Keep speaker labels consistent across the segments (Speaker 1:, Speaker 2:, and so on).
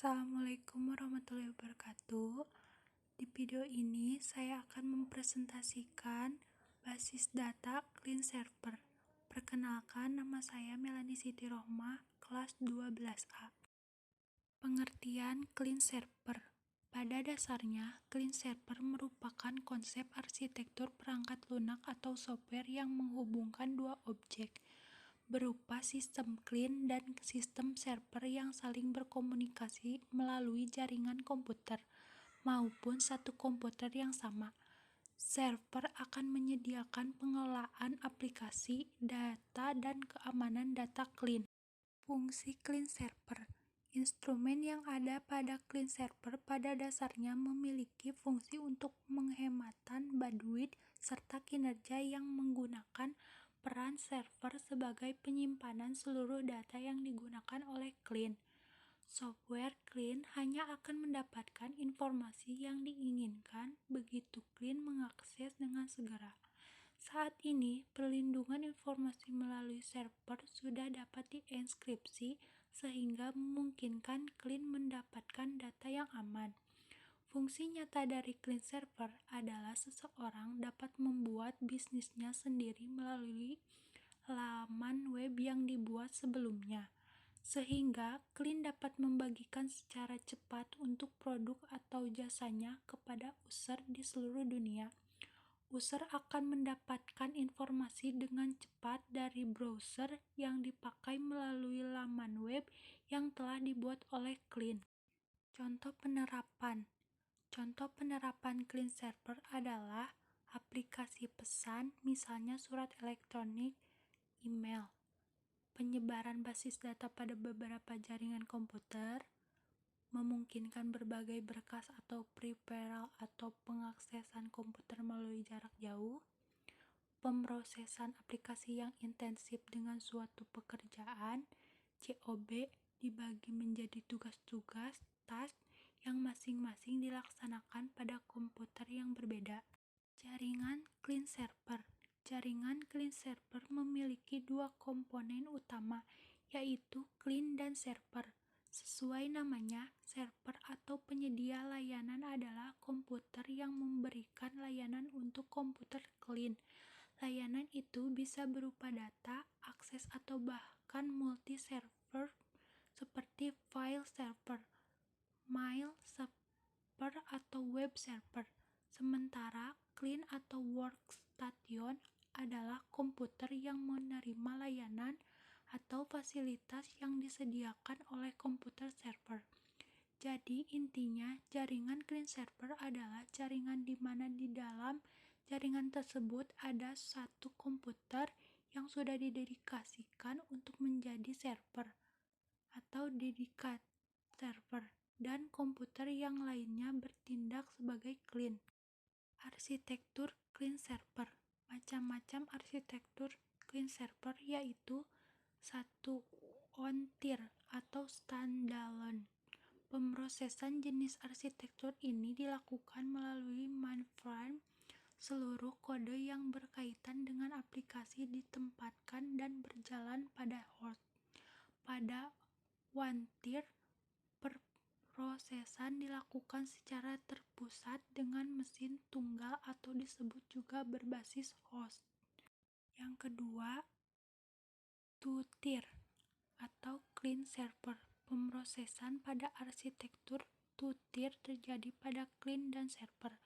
Speaker 1: Assalamualaikum warahmatullahi wabarakatuh. Di video ini saya akan mempresentasikan basis data Clean Server. Perkenalkan, nama saya Melanie Siti Rohmah, kelas 12A. Pengertian Clean Server. Pada dasarnya, Clean Server merupakan konsep arsitektur perangkat lunak atau software yang menghubungkan dua objek, berupa sistem clean dan sistem server yang saling berkomunikasi melalui jaringan komputer maupun satu komputer yang sama. Server akan menyediakan pengelolaan aplikasi, data, dan keamanan data clean. Fungsi Clean Server. Instrumen yang ada pada Clean Server pada dasarnya memiliki fungsi untuk penghematan bandwidth serta kinerja yang menggunakan peran server sebagai penyimpanan seluruh data yang digunakan oleh Clean. Software Clean hanya akan mendapatkan informasi yang diinginkan begitu Clean mengakses dengan segera. Saat ini, perlindungan informasi melalui server sudah dapat dienkripsi sehingga memungkinkan Clean mendapatkan data yang aman. Fungsi nyata dari Clean Server adalah seseorang dapat membuat bisnisnya sendiri melalui laman web yang dibuat sebelumnya, sehingga Clean dapat membagikan secara cepat untuk produk atau jasanya kepada user di seluruh dunia. User akan mendapatkan informasi dengan cepat dari browser yang dipakai melalui laman web yang telah dibuat oleh Clean. Contoh penerapan Clean Server adalah aplikasi pesan, misalnya surat elektronik, email, penyebaran basis data pada beberapa jaringan komputer, memungkinkan berbagai berkas atau peripheral atau pengaksesan komputer melalui jarak jauh, pemrosesan aplikasi yang intensif dengan suatu pekerjaan, COB, dibagi menjadi tugas-tugas, task, yang masing-masing dilaksanakan pada komputer yang berbeda. Jaringan Clean Server. Jaringan Clean Server memiliki dua komponen utama, yaitu Clean dan Server. Sesuai namanya, server atau penyedia layanan adalah komputer yang memberikan layanan untuk komputer Clean. Layanan itu bisa berupa data, akses, atau bahkan multi-server seperti file server, mail server, atau web server. Sementara Clean atau Workstation adalah komputer yang menerima layanan atau fasilitas yang disediakan oleh komputer server. Jadi intinya, jaringan Clean Server adalah jaringan di mana di dalam jaringan tersebut ada satu komputer yang sudah didedikasikan untuk menjadi server atau dedicated server, dan komputer yang lainnya bertindak sebagai Clean. Arsitektur Clean Server. Macam-macam arsitektur Clean Server yaitu 1. On-tier atau standalone. Pemrosesan jenis arsitektur ini dilakukan melalui mainframe. Seluruh kode yang berkaitan dengan aplikasi ditempatkan dan berjalan pada host. Pada one-tier, perprosesan dilakukan secara terpusat dengan mesin tunggal atau disebut juga berbasis host. Yang kedua, two-tier atau Clean Server. Pemrosesan pada arsitektur two-tier terjadi pada Clean dan Server.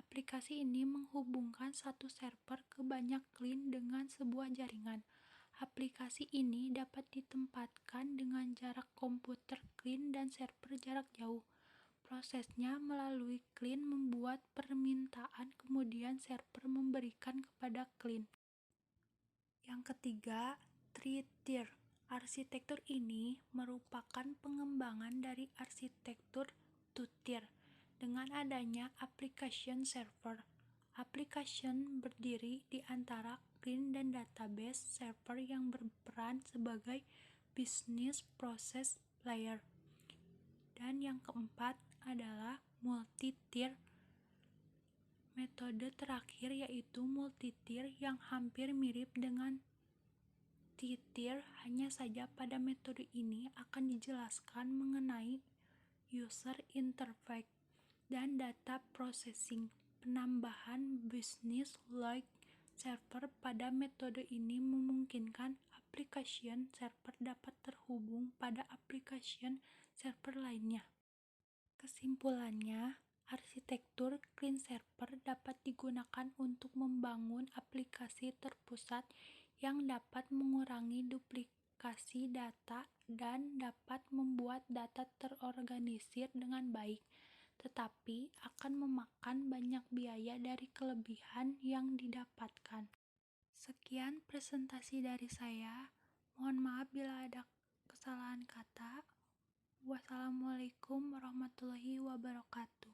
Speaker 1: Aplikasi ini menghubungkan satu server ke banyak Clean dengan sebuah jaringan. Aplikasi ini dapat ditempatkan dengan jarak komputer Clean dan server jarak jauh. Prosesnya melalui Clean membuat permintaan, kemudian server memberikan kepada Clean. Yang ketiga, three-tier. Arsitektur ini merupakan pengembangan dari arsitektur two-tier. Dengan adanya application server, application berdiri di antara Clean dan database server yang berperan sebagai business process layer. Dan yang keempat adalah multi-tier. Metode terakhir yaitu multi-tier yang hampir mirip dengan T-tier, hanya saja pada metode ini akan dijelaskan mengenai user interface, dan data processing. Penambahan business logic server pada metode ini memungkinkan application server dapat terhubung pada application server lainnya. Kesimpulannya, arsitektur clean server dapat digunakan untuk membangun aplikasi terpusat yang dapat mengurangi duplikasi data dan dapat membuat data terorganisir dengan baik, tetapi akan memakan banyak biaya dari kelebihan yang didapatkan. Sekian presentasi dari saya. Mohon maaf bila ada kesalahan kata. Wassalamualaikum warahmatullahi wabarakatuh.